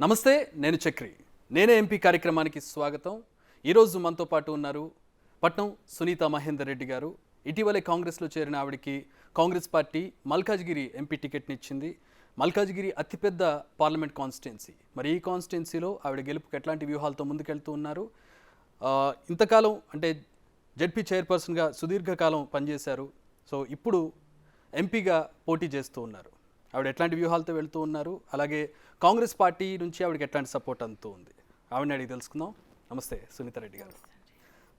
నమస్తే, నేను చక్రి. నేనే ఎంపీ కార్యక్రమానికి స్వాగతం. ఈరోజు మనతో పాటు ఉన్నారు పట్నం సునీత మహేందర్ రెడ్డి గారు. ఇటీవలే కాంగ్రెస్లో చేరిన ఆవిడకి కాంగ్రెస్ పార్టీ మల్కాజ్గిరి ఎంపీ టికెట్ని ఇచ్చింది. మల్కాజ్గిరి అతిపెద్ద పార్లమెంట్ కాన్స్టిట్యున్సీ. మరి ఈ కాన్స్టిట్యున్సీలో ఆవిడ గెలుపుకి ఎట్లాంటి వ్యూహాలతో ముందుకెళ్తూ ఉన్నారు? ఇంతకాలం అంటే జెడ్పీ చైర్పర్సన్గా సుదీర్ఘకాలం పనిచేశారు. సో ఇప్పుడు ఎంపీగా పోటీ చేస్తూ ఉన్నారు. ఆవిడ ఎట్లాంటి వ్యూహాలతో వెళ్తూ ఉన్నారు, అలాగే కాంగ్రెస్ పార్టీ నుంచి ఆవిడకి ఎట్లాంటి సపోర్ట్ అందుతూ ఉంది, ఆవిడని అడిగి తెలుసుకుందాం. నమస్తే సునీత రెడ్డి గారు.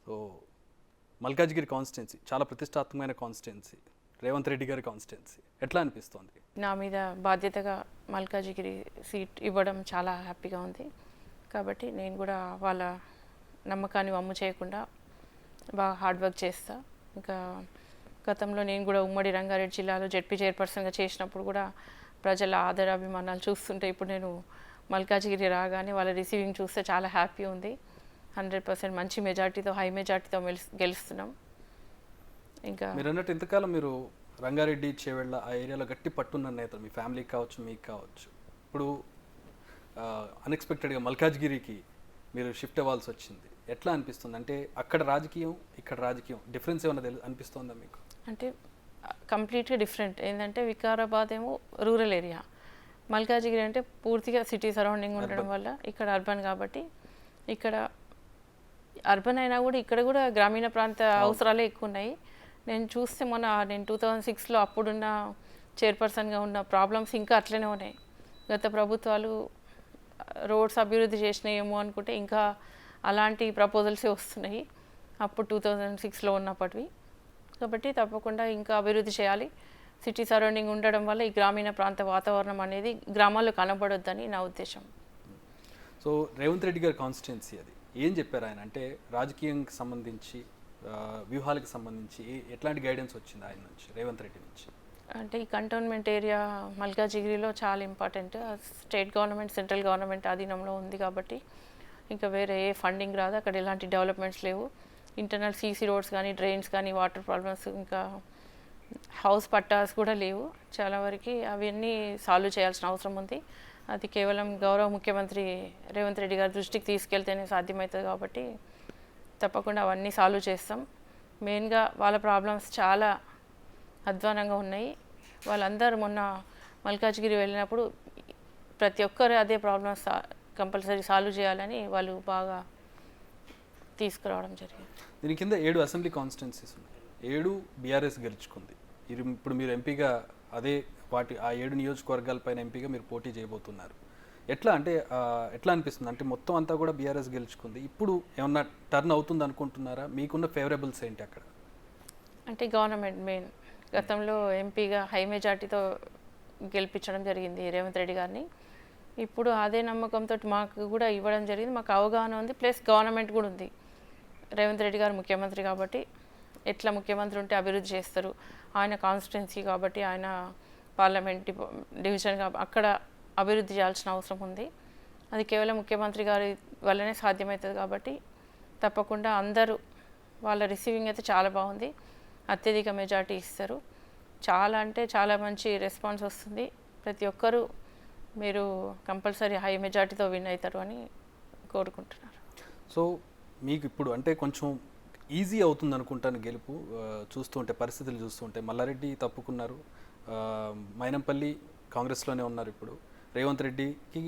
సో మల్కాజ్గిరి కాన్స్టిట్యున్సీ చాలా ప్రతిష్టాత్మకమైన కాన్స్టిట్యున్సీ, రేవంత్ రెడ్డి గారి కాన్స్టిట్యున్సీ. ఎట్లా అనిపిస్తోంది? నా మీద బాధ్యతగా మల్కాజ్గిరి సీట్ ఇవ్వడం చాలా హ్యాపీగా ఉంది. కాబట్టి నేను కూడా వాళ్ళ నమ్మకాన్ని వమ్ము చేయకుండా బాగా హార్డ్ వర్క్ చేస్తా. ఇంకా గతంలో నేను కూడా ఉమ్మడి రంగారెడ్డి జిల్లాలో జెడ్పీ చైర్పర్సన్గా చేసినప్పుడు కూడా ప్రజల ఆదరాభిమానాలు చూస్తుంటే ఇప్పుడు నేను మల్కాజ్గిరి రాగానే వాళ్ళ రిసీవింగ్ చూస్తే చాలా హ్యాపీ ఉంది. 100% మంచి మెజార్టీతో, హై మెజార్టీతో గెలుస్తున్నాం. ఇంకా మీరు అన్నట్టు ఇంతకాలం మీరు రంగారెడ్డి చేవెళ్ళ ఆ ఏరియాలో గట్టి పట్టున్న నేతలు, మీ ఫ్యామిలీకి కావచ్చు, మీకు కావచ్చు. ఇప్పుడు అన్ఎక్స్పెక్టెడ్గా మల్కాజ్గిరికి మీరు షిఫ్ట్ అవ్వాల్సి వచ్చింది. ఎట్లా అనిపిస్తుంది? అంటే అక్కడ రాజకీయం, ఇక్కడ రాజకీయం డిఫరెన్స్ ఏమన్నా అనిపిస్తుందా మీకు? అంటే కంప్లీట్గా డిఫరెంట్. ఏంటంటే వికారాబాద్ ఏమో రూరల్ ఏరియా, మల్కాజ్గిరి అంటే పూర్తిగా సిటీ సరౌండింగ్ ఉండడం వల్ల ఇక్కడ అర్బన్. కాబట్టి ఇక్కడ అర్బన్ అయినా కూడా ఇక్కడ కూడా గ్రామీణ ప్రాంత అవసరాలే ఎక్కువ ఉన్నాయి. నేను చూస్తే నేను 2006లో అప్పుడున్న చైర్పర్సన్గా ఉన్న ప్రాబ్లమ్స్ ఇంకా అట్లనే ఉన్నాయి. గత ప్రభుత్వాలు రోడ్స్ అభివృద్ధి చేసినాయేమో అనుకుంటే ఇంకా అలాంటి ప్రపోజల్సే వస్తున్నాయి అప్పుడు 2006లో ఉన్నప్పటివి. కాబట్టి తప్పకుండా ఇంకా అభివృద్ధి చేయాలి. సిటీ సరౌండింగ్ ఉండడం వల్ల ఈ గ్రామీణ ప్రాంత వాతావరణం అనేది గ్రామాల్లో కనబడొద్దని నా ఉద్దేశం. సో రేవంత్ రెడ్డి గారి కాన్స్టిట్యున్సీ అది ఏం చెప్పారు ఆయన? అంటే రాజకీయంకి సంబంధించి, వ్యూహాలకు సంబంధించి ఎట్లాంటి గైడెన్స్ వచ్చింది ఆయన నుంచి, రేవంత్ రెడ్డి నుంచి? అంటే ఈ కంటోన్మెంట్ ఏరియా మల్కాజ్గిరిలో చాలా important. State government, central government అధీనంలో ఉంది కాబట్టి ఇంకా వేరే ఏ ఫండింగ్ రాదు. అక్కడ ఎలాంటి డెవలప్మెంట్స్ లేవు. ఇంటర్నల్ సీసీ రోడ్స్ కానీ, డ్రైన్స్ కానీ, వాటర్ ప్రాబ్లమ్స్, ఇంకా హౌస్ పట్టాస్ కూడా లేవు. చాలా వరకు అవన్నీ సాల్వ్ చేయాల్సిన అవసరం ఉంది. అది కేవలం గౌరవ ముఖ్యమంత్రి రేవంత్ రెడ్డి గారి దృష్టికి తీసుకెళ్తేనే సాధ్యమవుతుంది. కాబట్టి తప్పకుండా అవన్నీ సాల్వ్ చేస్తాం. మెయిన్గా వాళ్ళ ప్రాబ్లమ్స్ చాలా అధ్వానంగా ఉన్నాయి. వాళ్ళందరూ మొన్న మల్కాజ్గిరి వెళ్ళినప్పుడు ప్రతి ఒక్కరు అదే ప్రాబ్లమ్స్ కంపల్సరీ సాల్వ్ చేయాలని వాళ్ళు బాగా తీసుకురావడం జరిగింది. దీని కింద 7 అసెంబ్లీ కాన్స్టిట్యున్సీస్ ఉన్నాయి. 7 బీఆర్ఎస్ గెలుచుకుంది. ఇప్పుడు మీరు ఎంపీగా ఆ 7 నియోజకవర్గాలపైన ఎంపీగా మీరు పోటీ చేయబోతున్నారు. ఎట్లా అంటే ఎట్లా అనిపిస్తుంది? అంటే మొత్తం అంతా కూడా బీఆర్ఎస్ గెలుచుకుంది. ఇప్పుడు ఏమన్నా టర్న్ అవుతుంది అనుకుంటున్నారా? మీకున్న ఫేవరబుల్స్ ఏంటి అక్కడ? అంటే గవర్నమెంట్ మెయిన్ గతంలో ఎంపీగా హై మెజార్టీతో గెలిపించడం జరిగింది రేవంత్ రెడ్డి గారిని. ఇప్పుడు అదే నమ్మకంతో మాకు కూడా ఇవ్వడం జరిగింది. మాకు అవగాహన ఉంది, ప్లస్ గవర్నమెంట్ కూడా ఉంది. రేవంత్ రెడ్డి గారు ముఖ్యమంత్రి కాబట్టి ఎట్లా ముఖ్యమంత్రి ఉంటే అభివృద్ధి చేస్తారు. ఆయన కాన్స్టిట్యున్సీ కాబట్టి, ఆయన పార్లమెంట్ డివిజన్ అక్కడ అభివృద్ధి చేయాల్సిన అవసరం ఉంది. అది కేవలం ముఖ్యమంత్రి గారి వల్లనే సాధ్యమవుతుంది. కాబట్టి తప్పకుండా అందరూ వాళ్ళ రిసీవింగ్ అయితే చాలా బాగుంది. అత్యధిక మెజార్టీ ఇస్తారు. చాలా అంటే చాలా మంచి రెస్పాన్స్ వస్తుంది. ప్రతి ఒక్కరూ మీరు కంపల్సరీ హై మెజార్టీతో విన్ అవుతారు అని కోరుకుంటున్నారు. సో మీకు ఇప్పుడు అంటే కొంచెం ఈజీ అవుతుంది అనుకుంటాను గెలుపు. చూస్తుంటే పరిస్థితులు చూస్తుంటే మల్లారెడ్డి తప్పుకున్నారు, మైనంపల్లి కాంగ్రెస్లోనే ఉన్నారు. ఇప్పుడు రేవంత్ రెడ్డికి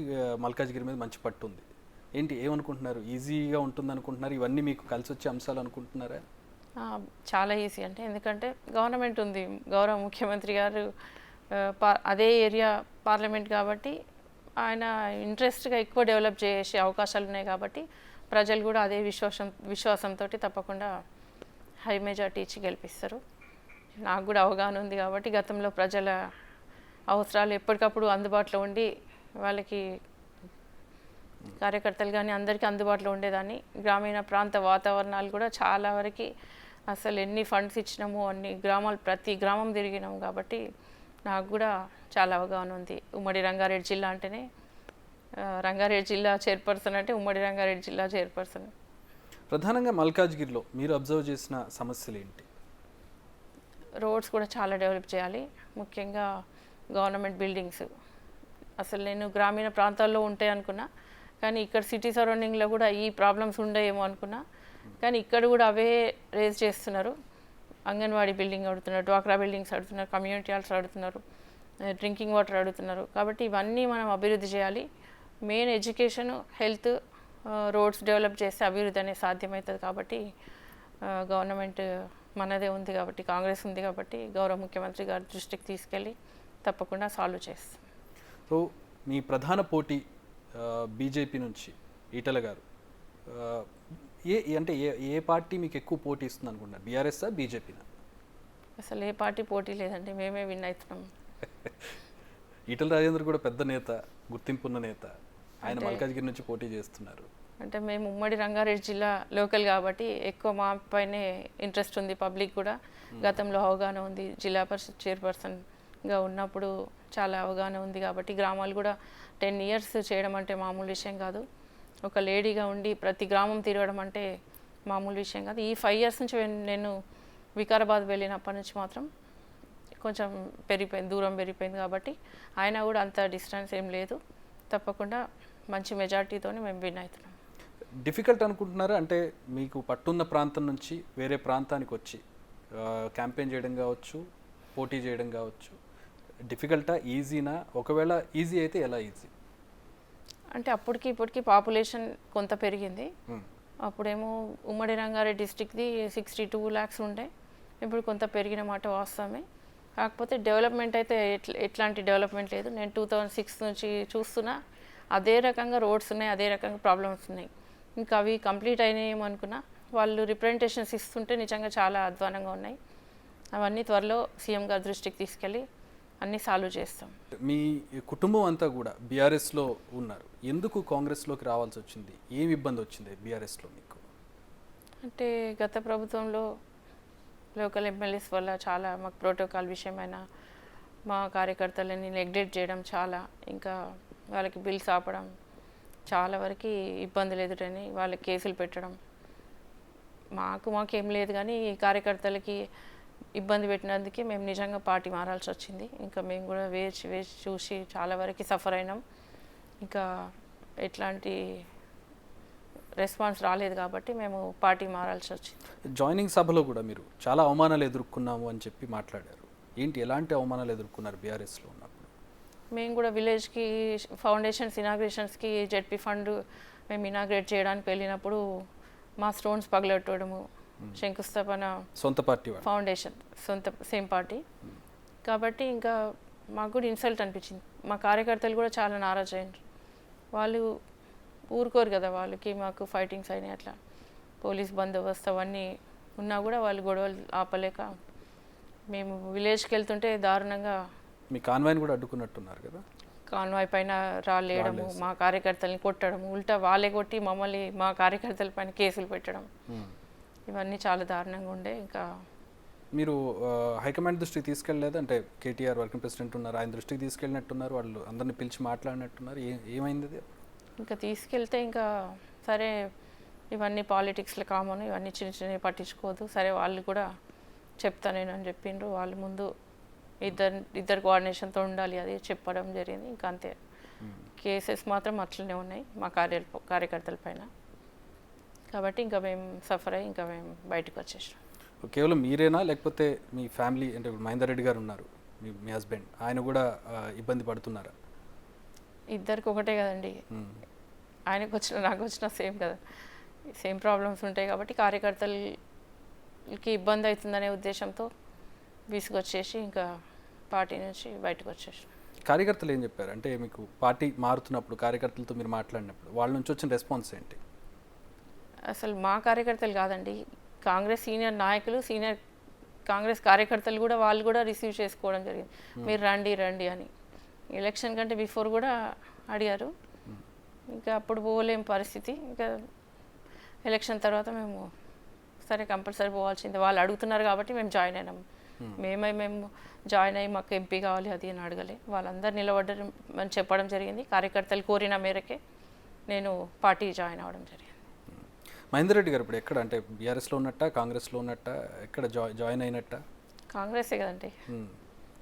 మల్కాజ్గిరి మీద మంచి పట్టు ఉంది. ఏంటి ఏమనుకుంటున్నారు? ఈజీగా ఉంటుంది అనుకుంటున్నారు? ఇవన్నీ మీకు కలిసి వచ్చే అంశాలు అనుకుంటున్నారా? చాలా ఈజీ. అంటే ఎందుకంటే గవర్నమెంట్ ఉంది, గౌరవ ముఖ్యమంత్రి గారు అదే ఏరియా పార్లమెంట్ కాబట్టి ఆయన ఇంట్రెస్ట్గా ఎక్కువ డెవలప్ చేసే అవకాశాలు ఉన్నాయి. కాబట్టి ప్రజలు కూడా అదే విశ్వాసంతో తప్పకుండా హై మెజార్టీ ఇచ్చి గెలిపిస్తారు. నాకు కూడా అవగాహన ఉంది కాబట్టి గతంలో ప్రజల అవసరాలు ఎప్పటికప్పుడు అందుబాటులో ఉండి వాళ్ళకి కార్యకర్తలు కానీ అందరికీ అందుబాటులో ఉండేదాన్ని. గ్రామీణ ప్రాంత వాతావరణాలు కూడా చాలా వరకు అసలు ఎన్ని ఫండ్స్ ఇచ్చినామో అన్ని గ్రామాలు, ప్రతి గ్రామం తిరిగినాము. కాబట్టి నాకు కూడా చాలా అవగాహన ఉంది. ఉమ్మడి రంగారెడ్డి జిల్లా అంటేనే, రంగారెడ్డి జిల్లా చైర్పర్సన్ అంటే ఉమ్మడి రంగారెడ్డి జిల్లా చైర్పర్సన్. ప్రధానంగా మల్కాజ్గిరిలో మీరు అబ్జర్వ్ చేసిన సమస్యలు ఏంటి? రోడ్స్ కూడా చాలా డెవలప్ చేయాలి. ముఖ్యంగా గవర్నమెంట్ బిల్డింగ్స్ అసలు నేను గ్రామీణ ప్రాంతాల్లో ఉంటాయి అనుకున్నా, కానీ ఇక్కడ సిటీ సరౌండింగ్లో కూడా ఈ ప్రాబ్లమ్స్ ఉండేమో అనుకున్నా, కానీ ఇక్కడ కూడా అవే రేజ్ చేస్తున్నారు. అంగన్వాడీ బిల్డింగ్ అడుగుతున్నారు, డ్వాక్రా బిల్డింగ్స్ అడుగుతున్నారు, కమ్యూనిటీ హాల్స్ అడుగుతున్నారు, డ్రింకింగ్ వాటర్ అడుగుతున్నారు. కాబట్టి ఇవన్నీ మనం అభివృద్ధి చేయాలి. Main education, health, roads develop చేస్తే అభివృద్ధి అనేది సాధ్యమవుతుంది. కాబట్టి గవర్నమెంట్ మనదే ఉంది కాబట్టి, కాంగ్రెస్ ఉంది కాబట్టి గౌరవ ముఖ్యమంత్రి గారి దృష్టికి తీసుకెళ్ళి తప్పకుండా సాల్వ్ చేస్తాం. సో మీ ప్రధాన పోటీ బీజేపీ నుంచి ఈటల గారు, అంటే ఏ పార్టీ మీకు ఎక్కువ పోటీ ఇస్తుంది అనుకుంటున్నారు? బీఆర్ఎస్ఆ బీజేపీనా? అసలు ఏ పార్టీ పోటీ లేదండి, మేమే విన్ అవుతున్నాం. ఈటల రాజేందర్ కూడా పెద్ద నేత, గుర్తింపున్న నేత, ఆయన మల్కాజ్గిరి నుంచి పోటీ చేస్తున్నారు. అంటే మేము ఉమ్మడి రంగారెడ్డి జిల్లా లోకల్ కాబట్టి ఎక్కువ మా పైనే ఇంట్రెస్ట్ ఉంది. పబ్లిక్ కూడా గతంలో అవగాహన ఉంది. జిల్లా పరిషత్ చైర్పర్సన్గా ఉన్నప్పుడు చాలా అవగాహన ఉంది కాబట్టి గ్రామాలు కూడా 10 years చేయడం అంటే మామూలు విషయం కాదు. ఒక లేడీగా ఉండి ప్రతి గ్రామం తిరగడం అంటే మామూలు విషయం కాదు. ఈ 5 years నుంచి నేను వికారాబాద్ వెళ్ళినప్పటి నుంచి మాత్రం కొంచెం దూరం పెరిగిపోయింది కాబట్టి ఆయన కూడా అంత డిస్టెన్స్ ఏం లేదు. తప్పకుండా మంచి మెజార్టీతోనే మేము విన్ అవుతున్నాం. డిఫికల్ట్ అనుకుంటున్నారా? అంటే మీకు పట్టున్న ప్రాంతం నుంచి వేరే ప్రాంతానికి వచ్చి క్యాంపెయిన్ చేయడం కావచ్చు, పోటీ చేయడం కావచ్చు, డిఫికల్టా, ఈజీనా? ఒకవేళ ఈజీ అయితే ఎలా ఈజీ? అంటే అప్పటికి ఇప్పటికి పాపులేషన్ కొంత పెరిగింది. అప్పుడేమో ఉమ్మడి రంగారెడ్డి డిస్టిక్ది 62 lakhs ఉండే, ఇప్పుడు కొంత పెరిగిన మాట వాస్తవమే. కాకపోతే డెవలప్మెంట్ అయితే ఎట్లాంటి డెవలప్మెంట్ లేదు. నేను 2006 నుంచి చూస్తున్నా, అదే రకంగా రోడ్స్ ఉన్నాయి, అదే రకంగా ప్రాబ్లమ్స్ ఉన్నాయి. ఇంకా అవి కంప్లీట్ అయినాయేమో అనుకున్నా. వాళ్ళు రిప్రజెంటేషన్స్ ఇస్తుంటే నిజంగా చాలా అధ్వానంగా ఉన్నాయి. అవన్నీ త్వరలో సీఎం గారి దృష్టికి తీసుకెళ్ళి అన్నీ సాల్వ్ చేస్తాం. మీ కుటుంబం అంతా కూడా బీఆర్ఎస్లో ఉన్నారు, ఎందుకు కాంగ్రెస్లోకి రావాల్సి వచ్చింది? ఏమి ఇబ్బంది వచ్చింది బీఆర్ఎస్లో మీకు? అంటే గత ప్రభుత్వంలో లోకల్ ఎమ్మెల్యేస్ వల్ల చాలా మాకు ప్రోటోకాల్ విషయమైన మా కార్యకర్తలని నెగ్లెక్ట్ చేయడం, చాలా ఇంకా వాళ్ళకి బిల్స్ ఆపడం, చాలా వరకు ఇబ్బందులు ఎదురని వాళ్ళకి కేసులు పెట్టడం. మాకేం లేదు కానీ ఈ కార్యకర్తలకి ఇబ్బంది పెట్టినందుకే మేము నిజంగా పార్టీ మారాల్సి వచ్చింది. ఇంకా మేము కూడా వేచి చూసి చాలా వరకు సఫర్ అయినాం. ఇంకా ఎట్లాంటి రెస్పాన్స్ రాలేదు కాబట్టి మేము పార్టీ మారాల్సి వచ్చింది. జాయినింగ్ సభలో కూడా మీరు చాలా అవమానాలు ఎదుర్కొన్నాము అని చెప్పి మాట్లాడారు. ఏంటి, ఎలాంటి అవమానాలు ఎదుర్కొన్నారు బీఆర్ఎస్లో ఉన్నప్పుడు? మేము కూడా విలేజ్కి ఫౌండేషన్స్ ఇనాగ్రేషన్స్కి జెడ్పీ ఫండ్ మేము ఇనాగ్రేట్ చేయడానికి వెళ్ళినప్పుడు మా స్టోన్స్ పగలెట్టడము, శంకుస్థాపన సొంత పార్టీ ఫౌండేషన్ సేమ్ పార్టీ కాబట్టి ఇంకా మాకు కూడా ఇన్సల్ట్ అనిపించింది. మా కార్యకర్తలు కూడా చాలా నారాజ్ అయ్యారు. వాళ్ళు ఊరుకోరు కదా, వాళ్ళకి మాకు ఫైటింగ్స్ అయినాయి. అట్లా పోలీస్ బందోబస్తు అవన్నీ ఉన్నా కూడా వాళ్ళు గొడవలు ఆపలేక మేము విలేజ్కి వెళ్తుంటే దారుణంగా మీ కాన్వాయ్ని కూడా అడ్డుకున్నట్టున్నారు కదా? కాన్వాయ్ పైన రాళ్ళేయడము, మా కార్యకర్తల్ని కొట్టడము, ఉల్టా వాళ్ళే కొట్టి మమ్మల్ని మా కార్యకర్తల పైన కేసులు పెట్టడం, ఇవన్నీ చాలా దారుణంగా ఉండే. ఇంకా మీరు హైకమాండ్ దృష్టికి తీసుకెళ్ళలేదు? అంటే కేటీఆర్ వర్కింగ్ ప్రెసిడెంట్ ఉన్నారు, ఆయన దృష్టికి తీసుకెళ్ళినట్టున్నారు, వాళ్ళు అందరిని పిలిచి మాట్లాడినట్టున్నారు. ఏమైంది అది? ఇంకా తీసుకెళ్తే ఇంకా సరే ఇవన్నీ పాలిటిక్స్లో కామన్, ఇవన్నీ చిన్న చిన్నవి పట్టించుకోదు, సరే వాళ్ళు కూడా చెప్తా నేను అని చెప్పిండ్రు. వాళ్ళు ముందు ఇద్దరు కోఆర్డినేషన్తో ఉండాలి అది చెప్పడం జరిగింది. ఇంకా అంతే. కేసెస్ మాత్రం అట్లనే ఉన్నాయి మా కార్యకర్తల పైన. కాబట్టి ఇంకా మేము సఫర్ అయ్యి ఇంకా మేము బయటకు వచ్చేసాం. కేవలం మీరేనా, లేకపోతే మీ ఫ్యామిలీ, అంటే మహేందర్ రెడ్డి గారు ఉన్నారు, మీ హస్బెండ్, ఆయన కూడా ఇబ్బంది పడుతున్నారా? ఇద్దరికి ఒకటే కదండి, ఆయనకు వచ్చిన నాకు వచ్చిన సేమ్ కదా, సేమ్ ప్రాబ్లమ్స్ ఉంటాయి. కాబట్టి కార్యకర్తలకి ఇబ్బంది అవుతుందనే ఉద్దేశంతో విసుగొచ్చేసి ఇంకా పార్టీ నుంచి బయటకు వచ్చేసి. కార్యకర్తలు ఏం చెప్పారు? అంటే మీకు పార్టీ మారుతున్నప్పుడు కార్యకర్తలతో మీరు మాట్లాడినప్పుడు వాళ్ళ నుంచి వచ్చిన రెస్పాన్స్ ఏంటి? అసలు మా కార్యకర్తలు కాదండి, కాంగ్రెస్ సీనియర్ నాయకులు, సీనియర్ కాంగ్రెస్ కార్యకర్తలు కూడా వాళ్ళు కూడా రిసీవ్ చేసుకోవడం జరిగింది. మీరు రండి అని. ఎలక్షన్ కంటే బిఫోర్ కూడా అడిగారు. ఇంకా అప్పుడు పోలేం పరిస్థితి. ఇంకా ఎలక్షన్ తర్వాత మేము సరే కంపల్సరీ పోవాల్సింది, వాళ్ళు అడుగుతున్నారు కాబట్టి మేము జాయిన్ అయినాము. మేము జాయిన్ అయ్యి మాకు ఎంపీ కావాలి అది అని అడగలే, వాళ్ళందరూ నిలబడ్డారు అని చెప్పడం జరిగింది. కార్యకర్తలు కోరిన మేరకే నేను పార్టీ జాయిన్ అవ్వడం జరిగింది. మహేందర్ రెడ్డి గారు ఇప్పుడు ఎక్కడ, అంటే బీఆర్ఎస్లో ఉన్నట్ట, కాంగ్రెస్లో ఉన్నట్ట, ఎక్కడ జాయిన్ అయినట్ట? కాంగ్రెసే కదండి.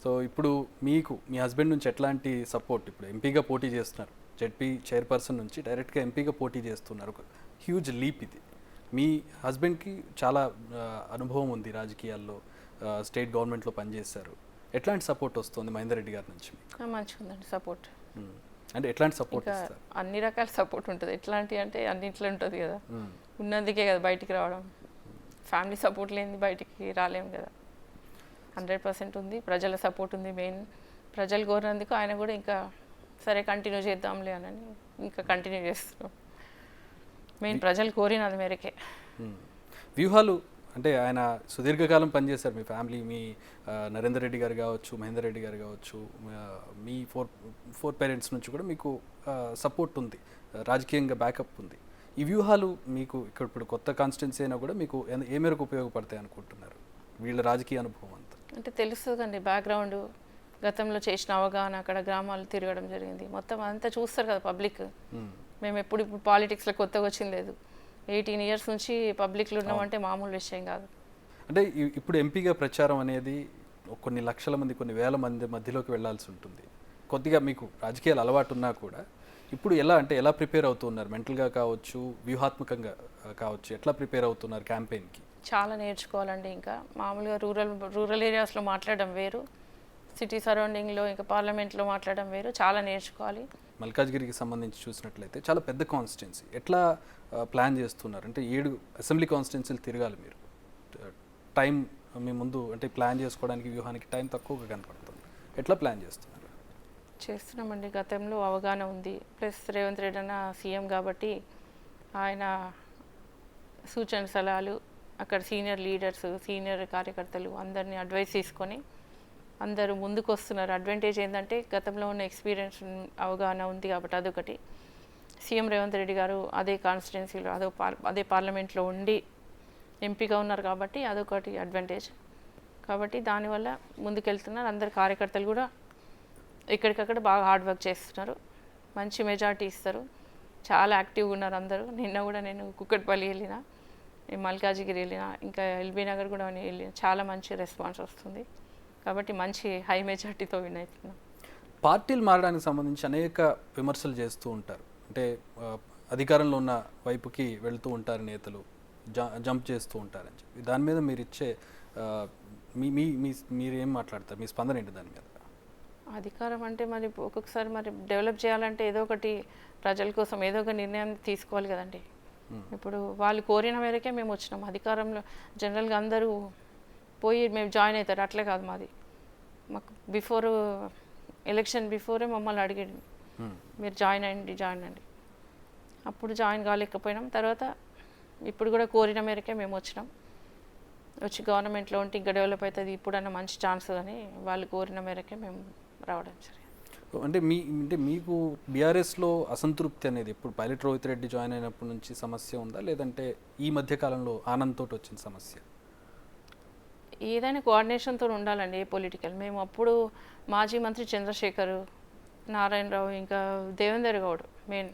సో ఇప్పుడు మీకు మీ హస్బెండ్ నుంచి ఎట్లాంటి సపోర్ట్? ఇప్పుడు ఎంపీగా పోటీ చేస్తున్నారు, జెడ్పీ చైర్పర్సన్ నుంచి డైరెక్ట్గా ఎంపీగా పోటీ చేస్తున్నారు, ఒక హ్యూజ్ లీప్ ఇది. మీ హస్బెండ్కి చాలా అనుభవం ఉంది రాజకీయాల్లో, స్టేట్ గవర్నమెంట్లో పనిచేశారు. ఎట్లాంటి సపోర్ట్ వస్తుంది మహేందర్ రెడ్డి గారి నుంచి మీకు? మంచిగా ఉందండి సపోర్ట్. అంటే ఎట్లాంటి సపోర్ట్ ఇంకా ఇస్తారు? అన్ని రకాల సపోర్ట్ ఉంటుంది. ఎట్లాంటి అంటే అన్నింట్లో ఉంటుంది కదా, ఉన్నందుకే కదా బయటికి రావడం. ఫ్యామిలీ సపోర్ట్ లేనిది బయటికి రాలేము కదా. 100% ఉంది. ప్రజల సపోర్ట్ ఉంది. మెయిన్ ప్రజలు కోరినందుకు ఆయన కూడా ఇంకా సరే కంటిన్యూ చేద్దాంలే అని ఇంకా కంటిన్యూ చేస్తున్నాం. మెయిన్ ప్రజలు కోరినది మేరకే. వ్యూహాలు అంటే ఆయన సుదీర్ఘకాలం పనిచేశారు. మీ ఫ్యామిలీ, మీ నరేందర్ రెడ్డి గారు కావచ్చు, మహేందర్ రెడ్డి గారు కావచ్చు, మీ ఫోర్ పేరెంట్స్ నుంచి కూడా మీకు సపోర్ట్ ఉంది, రాజకీయంగా బ్యాకప్ ఉంది. ఈ వ్యూహాలు మీకు ఇక్కడ ఇప్పుడు కొత్త కాన్స్టిట్యున్సీ అయినా కూడా మీకు ఏ మేరకు ఉపయోగపడతాయి అనుకుంటున్నారు వీళ్ళ రాజకీయ అనుభవం అంతా? అంటే తెలుస్తుందండి బ్యాక్గ్రౌండ్, గతంలో చేసిన అవగాహన, అక్కడ గ్రామాలు తిరగడం జరిగింది, మొత్తం అంతా చూస్తారు కదా పబ్లిక్. మేము ఇప్పుడు పాలిటిక్స్లో కొత్తగా వచ్చింది లేదు. 18 years నుంచి పబ్లిక్లో ఉన్నామంటే మామూలు విషయం కాదు. అంటే ఇప్పుడు ఎంపీగా ప్రచారం అనేది కొన్ని లక్షల మంది, కొన్ని వేల మంది మధ్యలోకి వెళ్ళాల్సి ఉంటుంది. కొద్దిగా మీకు రాజకీయాలు అలవాటు ఉన్నా కూడా ఇప్పుడు ఎలా ప్రిపేర్ అవుతున్నారు? మెంటల్గా కావచ్చు, వ్యూహాత్మకంగా కావచ్చు, ఎట్లా ప్రిపేర్ అవుతున్నారు క్యాంపెయిన్కి? చాలా నేర్చుకోవాలండి. ఇంకా మామూలుగా రూరల్ ఏరియాస్లో మాట్లాడడం వేరు, సిటీ సరౌండింగ్లో ఇంకా పార్లమెంట్లో మాట్లాడడం వేరు. చాలా నేర్చుకోవాలి. మల్కాజ్గిరికి సంబంధించి చూసినట్లయితే చాలా పెద్ద కాన్స్టిట్యున్సీ. ఎట్లా ప్లాన్ చేస్తున్నారు? అంటే 7 అసెంబ్లీ కాన్స్టిట్యున్సీలు తిరగాలి మీరు. టైం మీ ముందు అంటే ప్లాన్ చేసుకోవడానికి, వ్యూహానికి టైం తక్కువగా కనపడుతుంది. ఎట్లా ప్లాన్ చేస్తున్నామండి. గతంలో అవగాహన ఉంది, ప్లస్ రేవంత్ రెడ్డి అన్న సీఎం కాబట్టి ఆయన సూచన సలహాలు, అక్కడ సీనియర్ లీడర్స్, సీనియర్ కార్యకర్తలు అందరినీ అడ్వైస్ తీసుకొని అందరూ ముందుకు వస్తున్నారు. అడ్వాంటేజ్ ఏంటంటే గతంలో ఉన్న ఎక్స్పీరియన్స్, అవగాహన ఉంది కాబట్టి అదొకటి. సీఎం రేవంత్ రెడ్డి గారు అదే కాన్స్టిట్యున్సీలో అదే పార్లమెంట్లో ఉండి ఎంపీగా ఉన్నారు కాబట్టి అదొకటి అడ్వాంటేజ్. కాబట్టి దానివల్ల ముందుకెళ్తున్నారు. అందరు కార్యకర్తలు కూడా ఎక్కడికక్కడ బాగా హార్డ్ వర్క్ చేస్తున్నారు, మంచి మెజార్టీ ఇస్తారు, చాలా యాక్టివ్గా ఉన్నారు అందరూ. నిన్న కూడా నేను కుక్కట్పల్లి వెళ్ళిన, మల్కాజిగిరి వెళ్ళిన, ఇంకా ఎల్బీ నగర్ కూడా వెళ్ళిన, చాలా మంచి రెస్పాన్స్ వస్తుంది. కాబట్టి మంచి హై మెజార్టీతో విన్ అవుతున్నాం. పార్టీలు మారడానికి సంబంధించి అనేక విమర్శలు చేస్తూ ఉంటారు. అంటే అధికారంలో ఉన్న వైపుకి వెళ్తూ ఉంటారు నేతలు, జంప్ చేస్తూ ఉంటారని చెప్పి. దాని మీద మీరు ఇచ్చే మీరు ఏం మాట్లాడతారు? మీ స్పందన ఏంటి దాని మీద? అధికారం అంటే మరి ఒక్కొక్కసారి మరి డెవలప్ చేయాలంటే ఏదో ఒకటి ప్రజల కోసం ఏదో ఒక నిర్ణయం తీసుకోవాలి కదండి. ఇప్పుడు వాళ్ళు కోరిన మేరకే మేము వచ్చినాం. అధికారంలో జనరల్గా అందరూ పోయి మేము జాయిన్ అవుతారు, అట్లే కాదు మాది. మాకు ఎలక్షన్ బిఫోరే మమ్మల్ని అడిగాడు, మీరు జాయిన్ అయ్యండి. అప్పుడు జాయిన్ కాలేకపోయినాం. తర్వాత ఇప్పుడు కూడా కోరిన మేరకే మేము వచ్చినాం. వచ్చి గవర్నమెంట్లో ఉంటే ఇంకా డెవలప్ అవుతుంది, ఇప్పుడన్నా మంచి ఛాన్స్ అని వాళ్ళు కోరిన మేరకే మేము రావడం జరిగింది. అంటే మీకు బీఆర్ఎస్లో అసంతృప్తి అనేది ఇప్పుడు పైలట్ రోహిత్ రెడ్డి జాయిన్ అయినప్పటి నుంచి సమస్య ఉందా, లేదంటే ఈ మధ్య కాలంలో ఆనంద్ తోటి వచ్చిన సమస్య? ఏదైనా కోఆర్డినేషన్తో ఉండాలండి ఏ పొలిటికల్. మేము అప్పుడు మాజీ మంత్రి చంద్రశేఖర్, నారాయణరావు, ఇంకా దేవేందర్ గౌడ్ మెయిన్,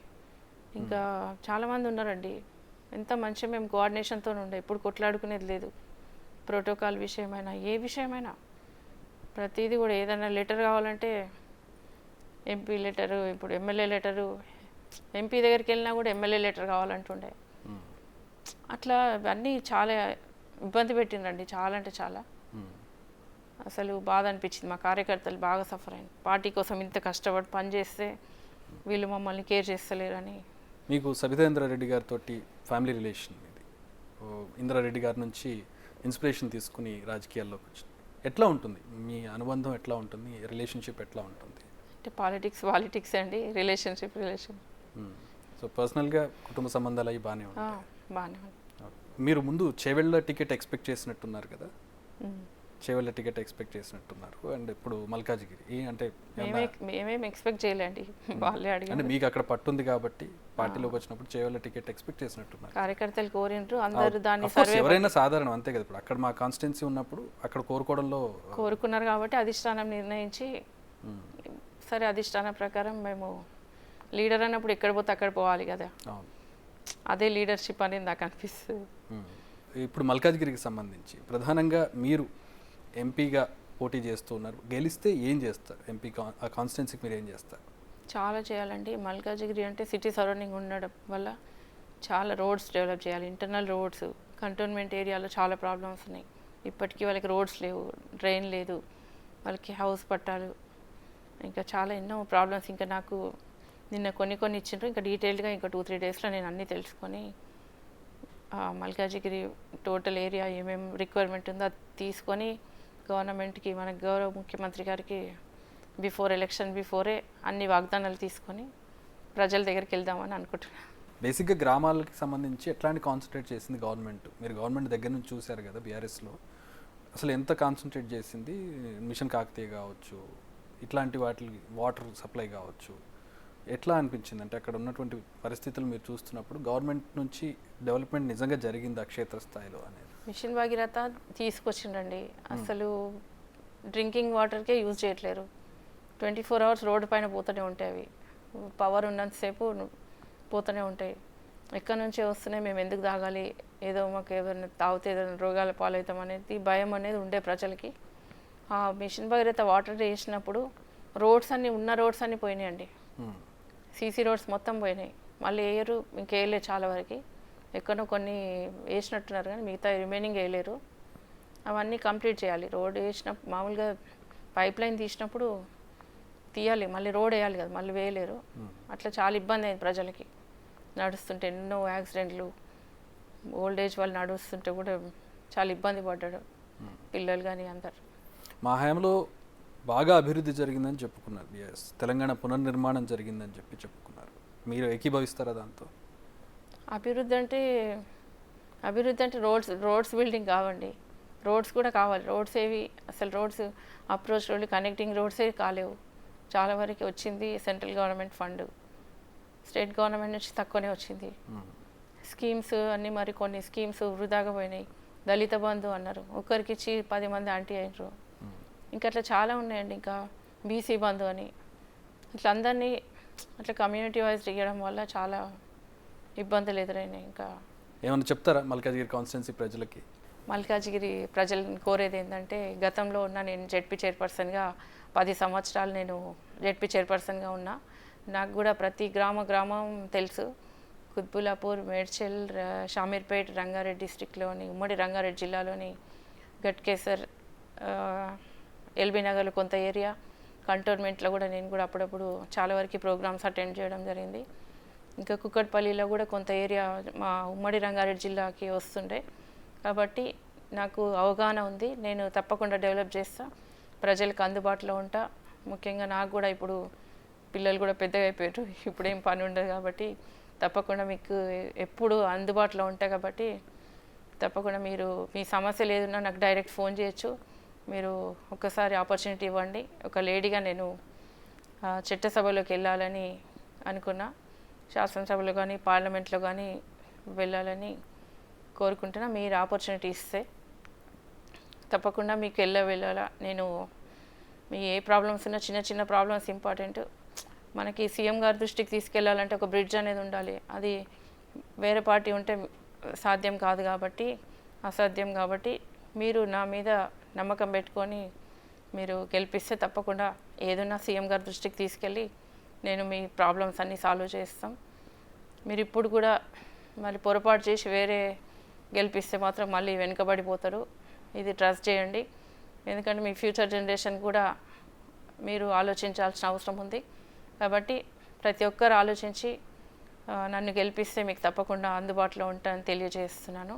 ఇంకా చాలామంది ఉన్నారండి. ఎంత మంచిగా మేము కోఆర్డినేషన్తో ఉండే, ఎప్పుడు కొట్లాడుకునేది లేదు. ప్రోటోకాల్ విషయమైనా ఏ విషయమైనా ప్రతిదీ కూడా, ఏదైనా లెటర్ కావాలంటే ఎంపీ లెటరు, ఇప్పుడు ఎమ్మెల్యే లెటరు, ఎంపీ దగ్గరికి వెళ్ళినా కూడా ఎమ్మెల్యే లెటర్ కావాలంటుండే. అట్లా అన్నీ చాలా ఇబ్బంది పెట్టిండ్రండి, చాలా అంటే చాలా. అసలు బాధ అనిపించింది. మా కార్యకర్తలు బాగా సఫర్ అయింది. పార్టీ కోసం ఇంత కష్టపడి పనిచేస్తే వీళ్ళు మమ్మల్ని కేర్ చేస్తలేరని. మీకు సబితేంద్రారెడ్డి గారితో ఫ్యామిలీ రిలేషన్ ఇది, ఇంద్రారెడ్డి గారి నుంచి ఇన్స్పిరేషన్ తీసుకుని రాజకీయాల్లోకి వచ్చింది. ఎట్లా ఉంటుంది మీ అనుబంధం? ఎట్లా ఉంటుంది రిలేషన్షిప్? ఎట్లా ఉంటుంది? అంటే పాలిటిక్స్ అండి, రిలేషన్. సో పర్సనల్గా కుటుంబ సంబంధాలు అవి బాగానే ఉంటాయి? బాగానే ఉంది. మీరు ముందు చేవెళ్ళ టికెట్ ఎక్స్పెక్ట్ చేసినట్టున్నారు కదా, చేవెళ్ళ టికెట్ ఎక్స్పెక్ట్ చేసినట్టున్నారు. అండ్ ఇప్పుడు మల్కాజిగిరి అంటే మేమేమి ఎక్స్పెక్ట్ చేయలేండి, వాళ్ళే అడిగి. అంటే మీకు అక్కడ పట్టుంది కాబట్టి పార్టీలోకి వచ్చినప్పుడు చేవెళ్ళ టికెట్ ఎక్స్పెక్ట్ చేసినట్టున్నారు. కార్యకర్తలు కోరిండ్రు, అందరూ దాన్ని ఎవరైనా సాధారణం అంతే కదా. ఇప్పుడు అక్కడ మా కాన్స్టిట్యున్సీ ఉన్నప్పుడు అక్కడ కోరుకోవడంలో కోరుకున్నారు కాబట్టి అధిష్టానం నిర్ణయించి, సరే అధిష్టానం ప్రకారం మేము లీడర్ అన్నప్పుడు ఎక్కడ పోతే అక్కడ పోవాలి కదా, అదే లీడర్షిప్ అనేది నాకు అనిపిస్తుంది. ఇప్పుడు మల్కాజ్గిరికి సంబంధించి ప్రధానంగా మీరు ఎంపీగా పోటీ చేస్తూ ఉన్నారు. గెలిస్తే ఏం చేస్తారు? ఎంపీ ఆ కాన్స్టిట్యున్సీకి మీరు ఏం చేస్తారు? చాలా చేయాలండి. మల్కాజిగిరి అంటే సిటీ సరౌండింగ్ ఉండడం వల్ల చాలా రోడ్స్ డెవలప్ చేయాలి. ఇంటర్నల్ రోడ్స్, కంటోన్మెంట్ ఏరియాలో చాలా ప్రాబ్లమ్స్ ఉన్నాయి. ఇప్పటికీ వాళ్ళకి రోడ్స్ లేవు, డ్రైన్ లేదు, వాళ్ళకి హౌస్ పట్టాలు, ఇంకా చాలా ఎన్నో ప్రాబ్లమ్స్. ఇంకా నాకు నిన్న కొన్ని ఇచ్చిండ్రు. ఇంకా డీటెయిల్డ్గా ఇంకా 2-3 డేస్లో నేను అన్నీ తెలుసుకొని మల్కాజిగిరి టోటల్ ఏరియా ఏమేమి రిక్వైర్మెంట్ ఉందో అది తీసుకొని గవర్నమెంట్కి, మన గౌరవ ముఖ్యమంత్రి గారికి బిఫోరే అన్ని వాగ్దానాలు తీసుకొని ప్రజల దగ్గరికి వెళ్దామని అనుకుంటున్నాను. బేసిక్గా గ్రామాలకి సంబంధించి ఎట్లాంటి కాన్సన్ట్రేట్ చేసింది గవర్నమెంట్? మీరు గవర్నమెంట్ దగ్గర నుంచి చూశారు కదా బీఆర్ఎస్లో, అసలు ఎంత కాన్సన్ట్రేట్ చేసింది? మిషన్ కాకతీయ కావచ్చు, ఇట్లాంటి వాటికి వాటర్ సప్లై కావచ్చు, ఎట్లా అనిపించింది? అంటే అక్కడ ఉన్నటువంటి పరిస్థితులు మీరు చూస్తున్నప్పుడు గవర్నమెంట్ నుంచి డెవలప్మెంట్ నిజంగా జరిగింది ఆ క్షేత్రస్థాయిలో అనేది? మిషన్ భగీరథ తీసుకొచ్చిండండి. అసలు డ్రింకింగ్ వాటర్కే యూజ్ చేయట్లేరు. 24 hours రోడ్డు పైన పోతూనే ఉంటాయి. అవి పవర్ ఉన్నంతసేపు పోతూనే ఉంటాయి. ఎక్కడి నుంచే వస్తున్నాయి, మేము ఎందుకు తాగాలి, ఏదో మాకు ఏదైనా తాగితే ఏదైనా రోగాల పాలవుతాం అనేది భయం అనేది ఉండే ప్రజలకి. ఆ మిషన్ భగీరథ వాటర్ వేసినప్పుడు రోడ్స్ అన్నీ పోయినాయండి. సీసీ రోడ్స్ మొత్తం పోయినాయి. మళ్ళీ వేయరు, ఇంకేయలేదు చాలా వరకు. ఎక్కడో కొన్ని వేసినట్టున్నారు కానీ మిగతా రిమైనింగ్ వేయలేరు. అవన్నీ కంప్లీట్ చేయాలి. రోడ్ వేసినప్పుడు మామూలుగా పైప్ లైన్ తీసినప్పుడు తీయాలి, మళ్ళీ రోడ్ వేయాలి కదా, మళ్ళీ వేయలేరు. అట్లా చాలా ఇబ్బంది అయింది ప్రజలకి. నడుస్తుంటే ఎన్నో యాక్సిడెంట్లు, ఓల్డ్ ఏజ్ వాళ్ళు నడుస్తుంటే కూడా చాలా ఇబ్బంది పడ్డాడు పిల్లలు కానీ అందరు. మా హయాంలో బాగా అభివృద్ధి జరిగిందని చెప్పుకున్నారు బీఆర్ఎస్. తెలంగాణ పునర్నిర్మాణం జరిగిందని చెప్పుకున్నారు. మీరు ఏకీభవిస్తారా దాంతో? అభివృద్ధి అంటే రోడ్స్ బిల్డింగ్ కావండి. రోడ్స్ కూడా కావాలి. రోడ్స్ ఏవి అసలు రోడ్స్ అప్రోచ్ రోడ్లు, కనెక్టింగ్ రోడ్సే కాలేవు. చాలా వరకు వచ్చింది central government fund, state government నుంచి తక్కువనే వచ్చింది. స్కీమ్స్ అన్నీ మరి కొన్ని స్కీమ్స్ వృధాగా పోయినాయి. దళిత బంధు అన్నారు, ఒకరికి ఇచ్చి 10 మంది ఆంటీ అయినరు. ఇంకా అట్లా చాలా ఉన్నాయండి. ఇంకా బీసీ బంధు అని ఇట్లా అందరినీ అట్లా కమ్యూనిటీ వైజ్ ఇవ్వడం వల్ల చాలా ఇబ్బందులు ఎదురైనాయి. ఇంకా ఏమైనా చెప్తారా మల్కాజిగిరి కాన్స్టిట్యున్సీ ప్రజలకి? మల్కాజిగిరి ప్రజలను కోరేది ఏంటంటే, గతంలో నేను జెడ్పీ చైర్పర్సన్గా 10 సంవత్సరాలు నేను జెడ్పీ చైర్పర్సన్గా ఉన్నా. నాకు కూడా ప్రతి గ్రామం తెలుసు. కుత్బులాపూర్, మేడ్చల్, షామీర్పేట్, రంగారెడ్డి డిస్టిక్లోని, ఉమ్మడి రంగారెడ్డి జిల్లాలోని గట్కేసర్, ఎల్బీ నగర్లో కొంత ఏరియా, కంటోన్మెంట్లో కూడా నేను కూడా అప్పుడప్పుడు చాలా వరకు ప్రోగ్రామ్స్ అటెండ్ చేయడం జరిగింది. ఇంకా కుక్కట్పల్లిలో కూడా కొంత ఏరియా మా ఉమ్మడి రంగారెడ్డి జిల్లాకి వస్తుండే. కాబట్టి నాకు అవగాహన ఉంది. నేను తప్పకుండా డెవలప్ చేస్తా, ప్రజలకు అందుబాటులో ఉంటా. ముఖ్యంగా నాకు కూడా ఇప్పుడు పిల్లలు కూడా పెద్దగా అయిపోయారు, ఇప్పుడేం పని ఉండదు కాబట్టి తప్పకుండా మీకు ఎప్పుడు అందుబాటులో ఉంటాయి. కాబట్టి తప్పకుండా మీరు మీ సమస్యలు ఏదన్నా నాకు డైరెక్ట్ ఫోన్ చేయొచ్చు. మీరు ఒక్కసారి ఆపర్చునిటీ ఇవ్వండి. ఒక లేడీగా నేను చట్టసభలోకి వెళ్ళాలని అనుకున్నా, శాసనసభలో కానీ పార్లమెంట్లో కానీ వెళ్ళాలని కోరుకుంటున్నా. మీరు ఆపర్చునిటీ ఇస్తే తప్పకుండా మీకు వెళ్ళాలా. నేను మీ ఏ ప్రాబ్లమ్స్ ఉన్నా, చిన్న ప్రాబ్లమ్స్ ఇంపార్టెంట్. మనకి సీఎం గారి దృష్టికి తీసుకెళ్లాలంటే ఒక బ్రిడ్జ్ అనేది ఉండాలి. అది వేరే పార్టీ ఉంటే సాధ్యం కాదు కాబట్టి, అసాధ్యం కాబట్టి మీరు నా మీద నమ్మకం పెట్టుకొని మీరు గెలిపిస్తే తప్పకుండా ఏదన్నా సీఎం గారి దృష్టికి తీసుకెళ్ళి నేను మీ ప్రాబ్లమ్స్ అన్నీ సాల్వ్ చేస్తాం. మీరు ఇప్పుడు కూడా మళ్ళీ పొరపాటు చేసి వేరే గెలిపిస్తే మాత్రం మళ్ళీ వెనుకబడిపోతారు. ఇది ట్రస్ట్ చేయండి. ఎందుకంటే మీ ఫ్యూచర్ జనరేషన్ కూడా మీరు ఆలోచించాల్సిన అవసరం ఉంది. కాబట్టి ప్రతి ఒక్కరు ఆలోచించి నన్ను గెలిపిస్తే మీకు తప్పకుండా అందుబాటులో ఉంటానని తెలియజేస్తున్నాను.